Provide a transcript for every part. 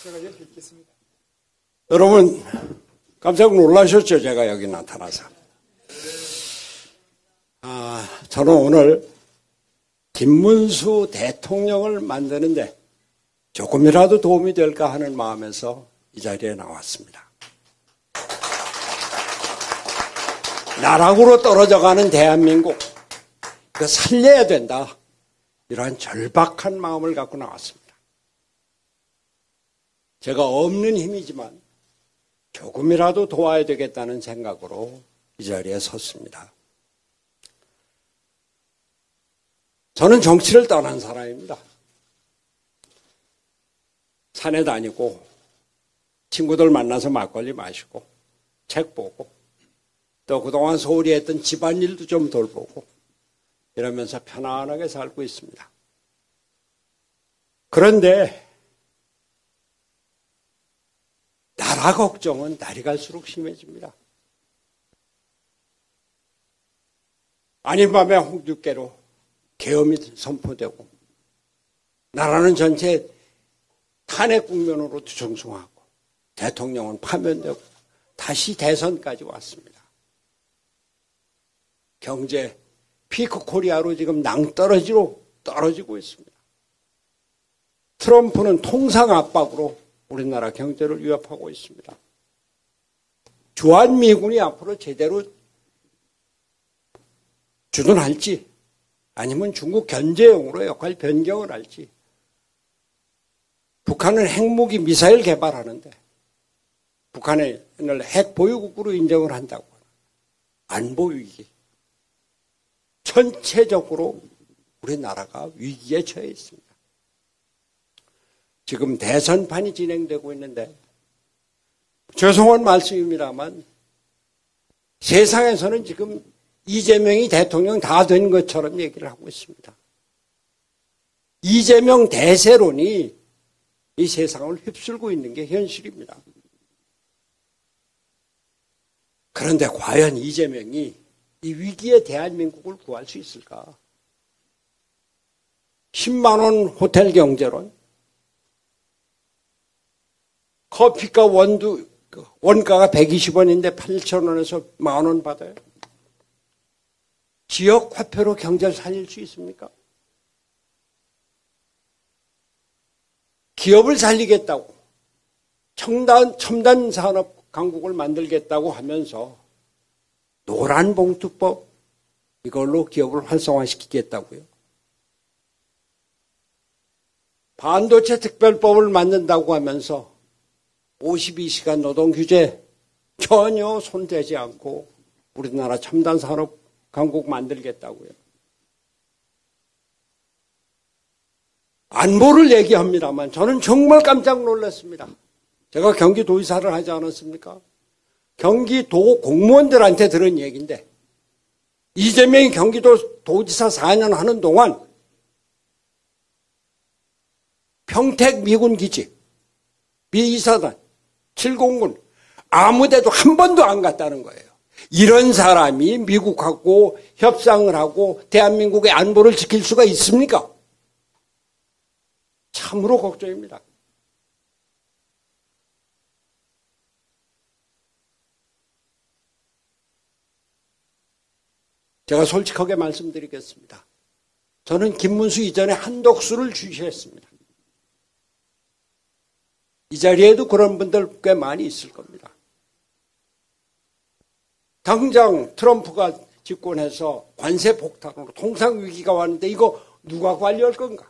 제가 여기 있겠습니다. 여러분 깜짝 놀라셨죠? 제가 여기 나타나서. 저는 오늘 김문수 대통령을 만드는데 조금이라도 도움이 될까 하는 마음에서 이 자리에 나왔습니다. 나락으로 떨어져가는 대한민국, 그거 살려야 된다. 이러한 절박한 마음을 갖고 나왔습니다. 제가 없는 힘이지만 조금이라도 도와야 되겠다는 생각으로 이 자리에 섰습니다. 저는 정치를 떠난 사람입니다. 산에 다니고 친구들 만나서 막걸리 마시고 책 보고 또 그동안 소홀히 했던 집안일도 좀 돌보고 이러면서 편안하게 살고 있습니다. 그런데 나라 걱정은 날이 갈수록 심해집니다. 아닌 밤에 홍두깨로 계엄이 선포되고 나라는 전체 탄핵 국면으로 뒤숭숭하고 대통령은 파면되고 다시 대선까지 왔습니다. 경제 피크 코리아로 지금 낭떠러지로 떨어지고 있습니다. 트럼프는 통상 압박으로 우리나라 경제를 위협하고 있습니다. 주한미군이 앞으로 제대로 주둔할지 아니면 중국 견제용으로 역할 변경을 할지. 북한은 핵무기 미사일 개발하는데 북한을 핵 보유국으로 인정을 한다고. 안보 위기. 전체적으로 우리나라가 위기에 처해 있습니다. 지금 대선판이 진행되고 있는데 죄송한 말씀입니다만 세상에서는 지금 이재명이 대통령 다 된 것처럼 얘기를 하고 있습니다. 이재명 대세론이 이 세상을 휩쓸고 있는 게 현실입니다. 그런데 과연 이재명이 이 위기에 대한민국을 구할 수 있을까? 10만 원 호텔 경제론, 커피값 원가가 120원인데 8,000원에서 10,000원 받아요. 지역 화폐로 경제를 살릴 수 있습니까? 기업을 살리겠다고 첨단 산업 강국을 만들겠다고 하면서 노란봉투법 이걸로 기업을 활성화시키겠다고요. 반도체 특별법을 만든다고 하면서 52시간 노동 규제 전혀 손대지 않고 우리나라 첨단 산업 강국 만들겠다고요. 안보를 얘기합니다만 저는 정말 깜짝 놀랐습니다. 제가 경기도지사를 하지 않았습니까? 경기도 공무원들한테 들은 얘기인데 이재명이 경기도 도지사 4년 하는 동안 평택 미군 기지, 미2사단, 7공군 아무 데도 한 번도 안 갔다는 거예요. 이런 사람이 미국하고 협상을 하고 대한민국의 안보를 지킬 수가 있습니까? 참으로 걱정입니다. 제가 솔직하게 말씀드리겠습니다. 저는 김문수 이전에 한덕수를 주시했습니다. 이 자리에도 그런 분들 꽤 많이 있을 겁니다. 당장 트럼프가 집권해서 관세 폭탄으로 통상 위기가 왔는데 이거 누가 관리할 건가?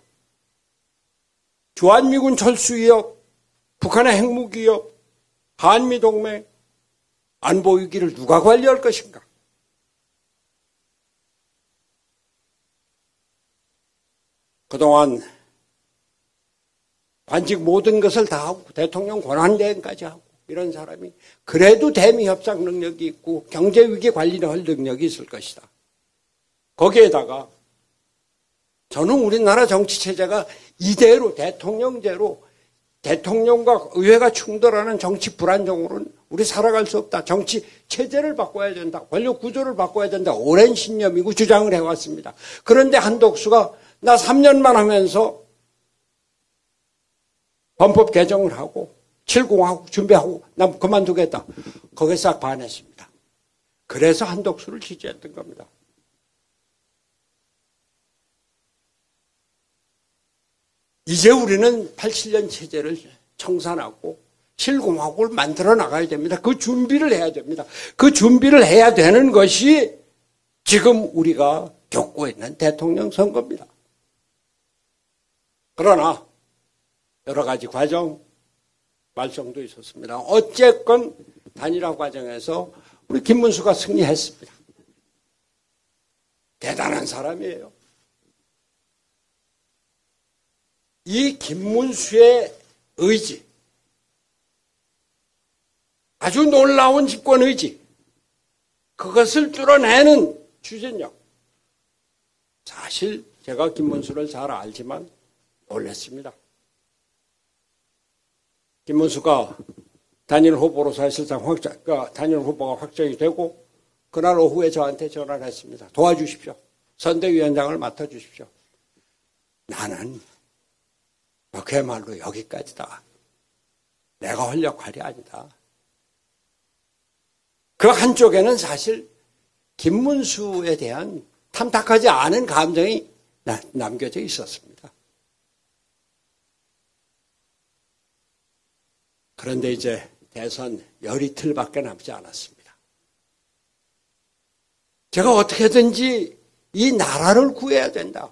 주한미군 철수 위협, 북한의 핵무기 위협, 한미동맹, 안보 위기를 누가 관리할 것인가? 그동안 관직 모든 것을 다 하고 대통령 권한대행까지 하고 이런 사람이 그래도 대미 협상 능력이 있고 경제 위기 관리를 할 능력이 있을 것이다. 거기에다가 저는 우리나라 정치 체제가 이대로 대통령제로 대통령과 의회가 충돌하는 정치 불안정으로는 우리 살아갈 수 없다. 정치 체제를 바꿔야 된다. 권력 구조를 바꿔야 된다. 오랜 신념이고 주장을 해왔습니다. 그런데 한덕수가 나 3년만 하면서 헌법 개정을 하고 7공화국 준비하고 난 그만두겠다. 거기에 싹 반했습니다. 그래서 한덕수를 지지했던 겁니다. 이제 우리는 87년 체제를 청산하고 실공화국을 만들어 나가야 됩니다. 그 준비를 해야 됩니다. 그 준비를 해야 되는 것이 지금 우리가 겪고 있는 대통령 선거입니다. 그러나 여러 가지 과정, 말썽도 있었습니다. 어쨌건 단일화 과정에서 우리 김문수가 승리했습니다. 대단한 사람이에요. 이 김문수의 의지, 아주 놀라운 집권 의지, 그것을 뚫어내는 추진력. 사실 제가 김문수를 잘 알지만 놀랐습니다. 김문수가 단일 후보로 사실상 단일 후보가 확정이 되고 그날 오후에 저한테 전화를 했습니다. 도와주십시오. 선대위원장을 맡아주십시오. 나는 그야말로 여기까지다. 내가 할 역할이 아니다. 그 한쪽에는 사실 김문수에 대한 탐탁하지 않은 감정이 남겨져 있었습니다. 그런데 이제 대선 열이틀밖에 남지 않았습니다. 제가 어떻게든지 이 나라를 구해야 된다.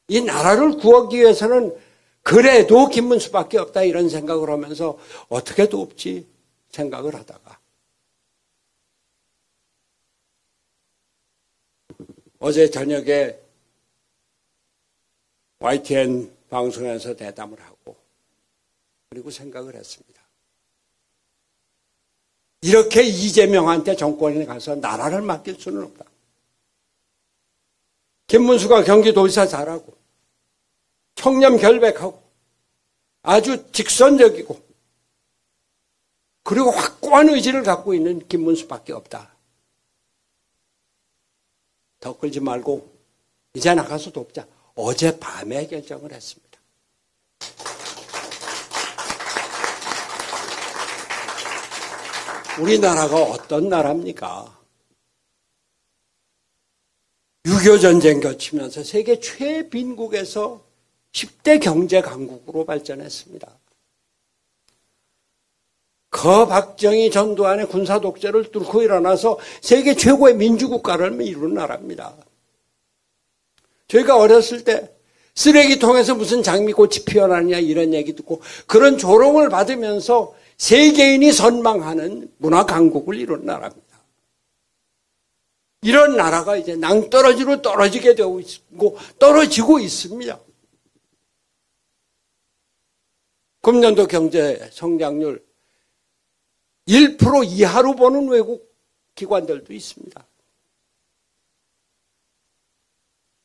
이 나라를 구하기 위해서는 그래도 김문수밖에 없다 이런 생각을 하면서 어떻게 돕지 생각을 하다가 어제 저녁에 YTN 방송에서 대담을 하고 그리고 생각을 했습니다. 이렇게 이재명한테 정권에 가서 나라를 맡길 수는 없다. 김문수가 경기도지사 잘하고 청렴 결백하고 아주 직선적이고 그리고 확고한 의지를 갖고 있는 김문수밖에 없다. 더 끌지 말고 이제 나가서 돕자. 어젯밤에 결정을 했습니다. 우리나라가 어떤 나라입니까? 6.25 전쟁 거치면서 세계 최빈국에서 10대 경제 강국으로 발전했습니다. 박정희 전두환의 군사 독재를 뚫고 일어나서 세계 최고의 민주국가를 이룬 나라입니다. 저희가 어렸을 때 쓰레기통에서 무슨 장미꽃이 피어나느냐 이런 얘기 듣고 그런 조롱을 받으면서 세계인이 선망하는 문화 강국을 이룬 나라입니다. 이런 나라가 이제 낭떠러지로 떨어지게 되고 있고 떨어지고 있습니다. 금년도 경제 성장률 1% 이하로 보는 외국 기관들도 있습니다.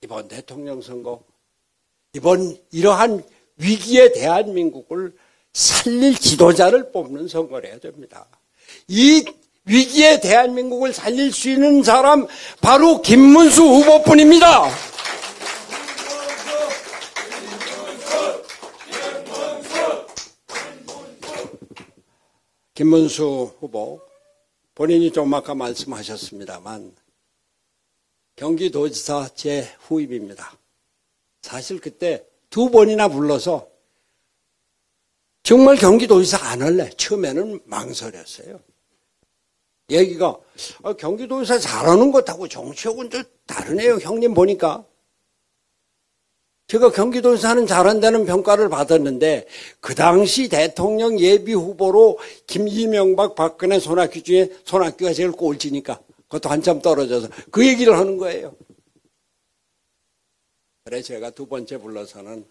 이번 대통령 선거, 이러한 위기의 대한민국을 살릴 지도자를 뽑는 선거를 해야 됩니다. 이 위기의 대한민국을 살릴 수 있는 사람 바로 김문수 후보뿐입니다. 김문수 후보 본인이 좀 아까 말씀하셨습니다만 경기도지사 제 후임입니다. 사실 그때 2번이나 불러서 정말 경기도지사 안 할래. 처음에는 망설였어요. 얘기가 경기도지사 잘하는 것하고 정치하고는 좀 다르네요. 형님 보니까. 제가 경기도지사는 잘한다는 평가를 받았는데 그 당시 대통령 예비 후보로 이명박, 박근혜, 손학규 중에 손학규가 제일 꼴찌니까 그것도 한참 떨어져서 그 얘기를 하는 거예요. 그래 제가 2번째 불러서는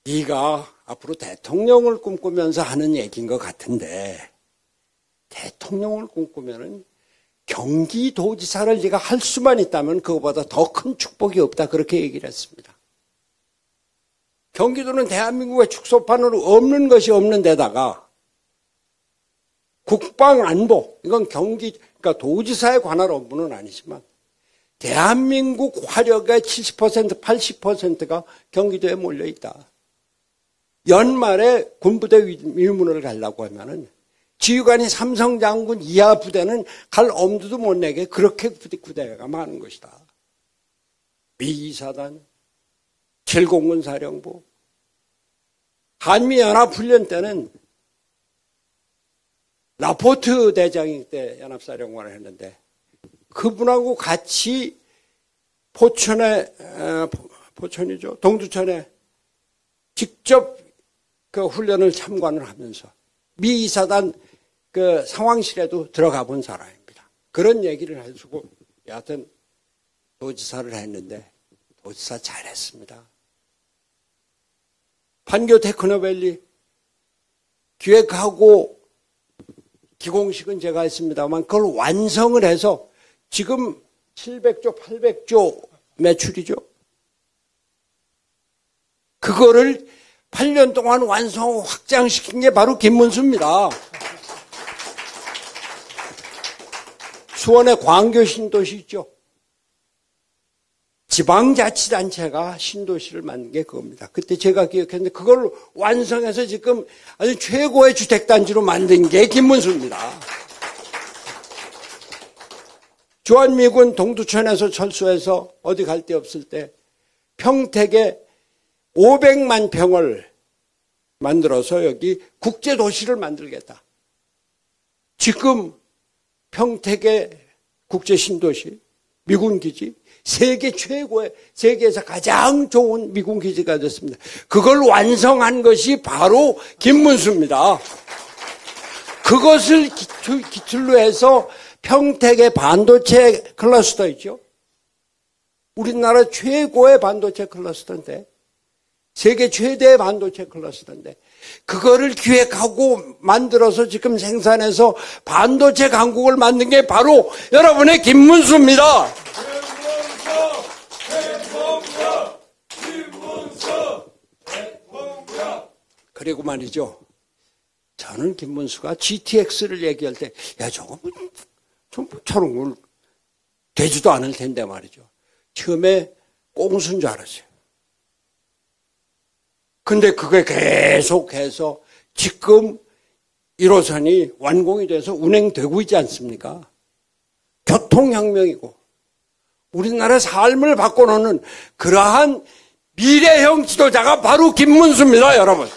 네가 앞으로 대통령을 꿈꾸면서 하는 얘기인 것 같은데 대통령을 꿈꾸면은 경기도지사를 네가 할 수만 있다면 그거보다 더 큰 축복이 없다 그렇게 얘기를 했습니다. 경기도는 대한민국의 축소판으로 없는 것이 없는 데다가 국방안보 이건 그러니까 도지사에 관할 업무는 아니지만 대한민국 화력의 70% 80%가 경기도에 몰려 있다. 연말에 군부대 위문을 가려고 하면은 지휘관이 삼성장군 이하 부대는 갈 엄두도 못 내게 그렇게 부대가 많은 것이다. 미2사단, 7공군 사령부, 한미연합훈련 때는 라포트 대장이 때 연합사령관을 했는데 그분하고 같이 포천이죠. 동두천에 직접 그 훈련을 참관을 하면서 미2사단 그 상황실에도 들어가 본 사람입니다. 그런 얘기를 해주고 여하튼 도지사를 했는데 도지사 잘했습니다. 판교 테크노밸리 기획하고 기공식은 제가 했습니다만 그걸 완성을 해서 지금 700조, 800조 매출이죠. 그거를 8년 동안 완성하고 확장시킨 게 바로 김문수입니다. 수원의 광교 신도시 있죠. 지방자치단체가 신도시를 만든 게 그겁니다. 그때 제가 기억했는데 그걸 완성해서 지금 아주 최고의 주택단지로 만든 게 김문수입니다. 주한미군 동두천에서 철수해서 어디 갈 데 없을 때 평택에 500만 평을 만들어서 여기 국제도시를 만들겠다. 지금 평택의 국제신도시, 미군기지, 세계 최고의, 세계에서 가장 좋은 미군기지가 됐습니다. 그걸 완성한 것이 바로 김문수입니다. 그것을 기틀로 해서 평택의 반도체 클러스터 있죠. 우리나라 최고의 반도체 클러스터인데, 세계 최대의 반도체 클러스터인데, 그거를 기획하고 만들어서 지금 생산해서 반도체 강국을 만든 게 바로 여러분의 김문수입니다. 그리고 말이죠. 저는 김문수가 GTX를 얘기할 때, 야, 저거 좀 저런 걸 되지도 않을 텐데 말이죠. 처음에 꽁수인 줄 알았어요. 근데 그게 계속해서 지금 1호선이 완공이 돼서 운행되고 있지 않습니까? 교통혁명이고 우리나라 삶을 바꿔놓는 그러한 미래형 지도자가 바로 김문수입니다, 여러분.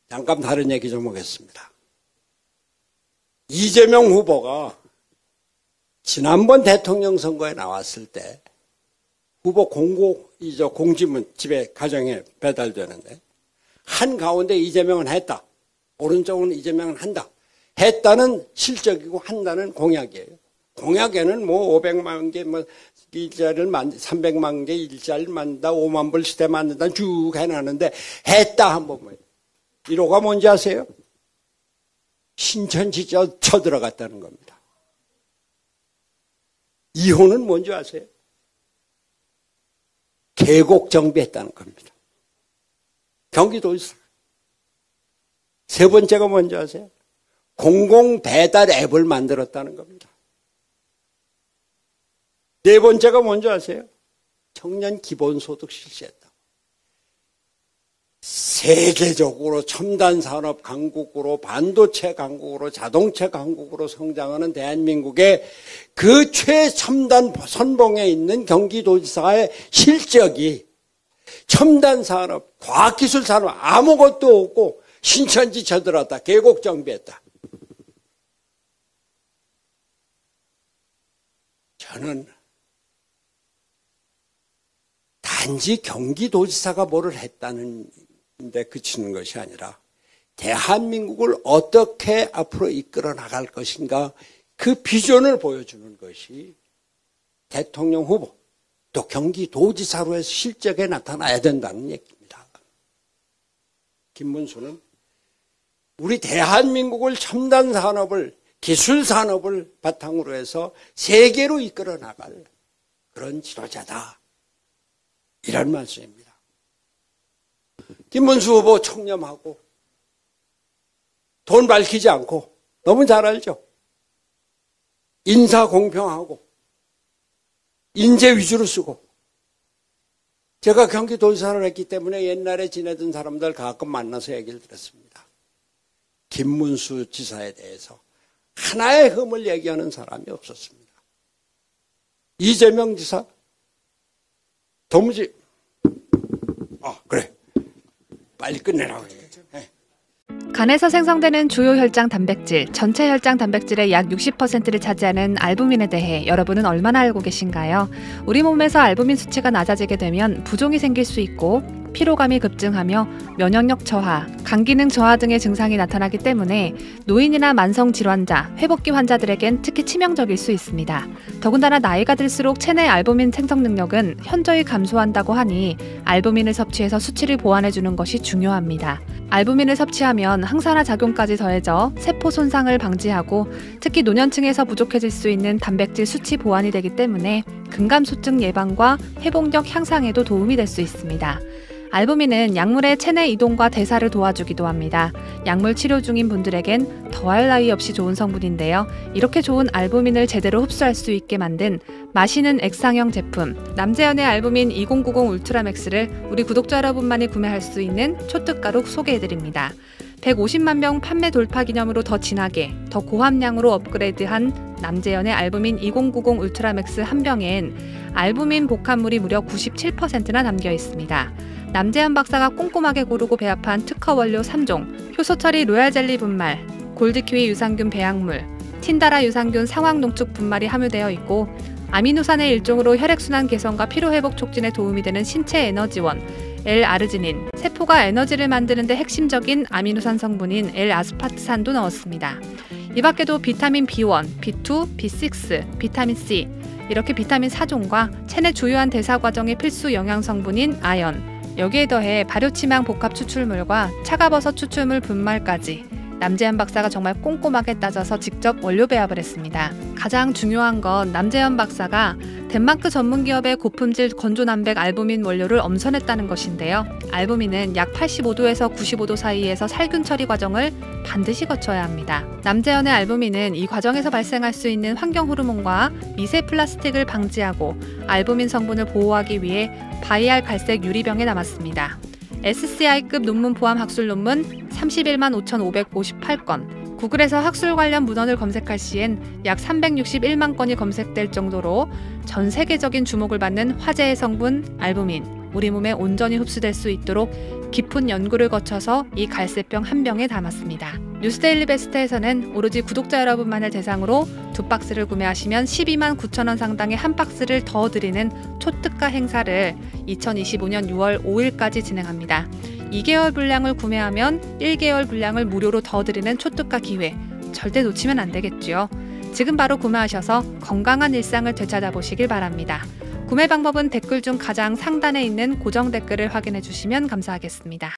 잠깐 다른 얘기 좀 하겠습니다. 이재명 후보가 지난번 대통령 선거에 나왔을 때 후보 공지문 집에 가정에 배달되는데 한가운데 이재명은 했다. 오른쪽은 이재명은 한다. 했다는 실적이고 한다는 공약이에요. 공약에는 뭐 500만 개 일자리를 300만 개 일자리를 만든다. 5만 불 시대 만든다. 쭉 해놨는데 했다 한번 뭐예요. 1호가 뭔지 아세요? 신천지 쳐들어갔다는 겁니다. 2호는 뭔지 아세요? 계곡 정비했다는 겁니다. 경기도에서. 세 번째가 뭔지 아세요? 공공 배달 앱을 만들었다는 겁니다. 네 번째가 뭔지 아세요? 청년 기본소득 실시했다. 세계적으로 첨단 산업 강국으로 반도체 강국으로 자동차 강국으로 성장하는 대한민국의 그 최첨단 선봉에 있는 경기도지사의 실적이 첨단 산업, 과학기술 산업 아무것도 없고 신천지 쳐들었다. 계곡 정비했다. 저는 단지 경기도지사가 뭐를 했다는 데 그치는 것이 아니라 대한민국을 어떻게 앞으로 이끌어 나갈 것인가 그 비전을 보여주는 것이 대통령 후보 또 경기도지사로의 실적에 나타나야 된다는 얘기입니다. 김문수는 우리 대한민국을 첨단 산업을 기술 산업을 바탕으로 해서 세계로 이끌어 나갈 그런 지도자다. 이런 말씀입니다. 김문수 후보 청렴하고 돈 밝히지 않고 너무 잘 알죠. 인사 공평하고 인재 위주로 쓰고 제가 경기도에 살았기 때문에 옛날에 지내던 사람들 가끔 만나서 얘기를 들었습니다. 김문수 지사에 대해서 하나의 흠을 얘기하는 사람이 없었습니다. 이재명 지사 도무지 그래 빨리 끝내라고 해. 간에서 생성되는 주요 혈장 단백질, 전체 혈장 단백질의 약 60%를 차지하는 알부민에 대해 여러분은 얼마나 알고 계신가요? 우리 몸에서 알부민 수치가 낮아지게 되면 부종이 생길 수 있고 피로감이 급증하며 면역력 저하, 간 기능 저하 등의 증상이 나타나기 때문에 노인이나 만성 질환자, 회복기 환자들에겐 특히 치명적일 수 있습니다. 더군다나 나이가 들수록 체내 알부민 생성 능력은 현저히 감소한다고 하니 알부민을 섭취해서 수치를 보완해주는 것이 중요합니다. 알부민을 섭취하면 항산화 작용까지 더해져 세포 손상을 방지하고 특히 노년층에서 부족해질 수 있는 단백질 수치 보완이 되기 때문에 근감소증 예방과 회복력 향상에도 도움이 될 수 있습니다. 알부민은 약물의 체내 이동과 대사를 도와주기도 합니다. 약물 치료 중인 분들에겐 더할 나위 없이 좋은 성분인데요. 이렇게 좋은 알부민을 제대로 흡수할 수 있게 만든 마시는 액상형 제품 남재현의 알부민 2090 울트라맥스를 우리 구독자 여러분만이 구매할 수 있는 초특가로 소개해드립니다. 150만 병 판매 돌파 기념으로 더 진하게, 더 고함량으로 업그레이드한 남재현의 알부민 2090 울트라맥스 한 병엔 알부민 복합물이 무려 97%나 담겨 있습니다. 남재현 박사가 꼼꼼하게 고르고 배합한 특허 원료 3종, 효소 처리 로얄 젤리 분말, 골드키위 유산균 배양물, 틴다라 유산균 상황 농축 분말이 함유되어 있고 아미노산의 일종으로 혈액순환 개선과 피로회복 촉진에 도움이 되는 신체 에너지원, L-아르지닌, 세포가 에너지를 만드는 데 핵심적인 아미노산 성분인 L-아스파트산도 넣었습니다. 이 밖에도 비타민 B1, B2, B6, 비타민 C, 이렇게 비타민 4종과 체내 주요한 대사 과정의 필수 영양 성분인 아연, 여기에 더해 발효치망 복합 추출물과 차가버섯 추출물 분말까지 남재현 박사가 정말 꼼꼼하게 따져서 직접 원료 배합을 했습니다. 가장 중요한 건 남재현 박사가 덴마크 전문기업의 고품질 건조남백 알부민 원료를 엄선했다는 것인데요. 알부민은 약 85도에서 95도 사이에서 살균 처리 과정을 반드시 거쳐야 합니다. 남재현의 알부민은 이 과정에서 발생할 수 있는 환경 호르몬과 미세 플라스틱을 방지하고 알부민 성분을 보호하기 위해 바이알 갈색 유리병에 남았습니다. SCI급 논문 포함 학술 논문 31만 5,558건, 구글에서 학술 관련 문헌을 검색할 시엔 약 361만 건이 검색될 정도로 전 세계적인 주목을 받는 화제의 성분 알부민, 우리 몸에 온전히 흡수될 수 있도록 깊은 연구를 거쳐서 이 갈색병 한 병에 담았습니다. 뉴스데일리 베스트에서는 오로지 구독자 여러분만을 대상으로 2박스를 구매하시면 12만 9천원 상당의 한 박스를 더 드리는 초특가 행사를 2025년 6월 5일까지 진행합니다. 2개월 분량을 구매하면 1개월 분량을 무료로 더 드리는 초특가 기회, 절대 놓치면 안 되겠죠. 지금 바로 구매하셔서 건강한 일상을 되찾아 보시길 바랍니다. 구매 방법은 댓글 중 가장 상단에 있는 고정 댓글을 확인해 주시면 감사하겠습니다.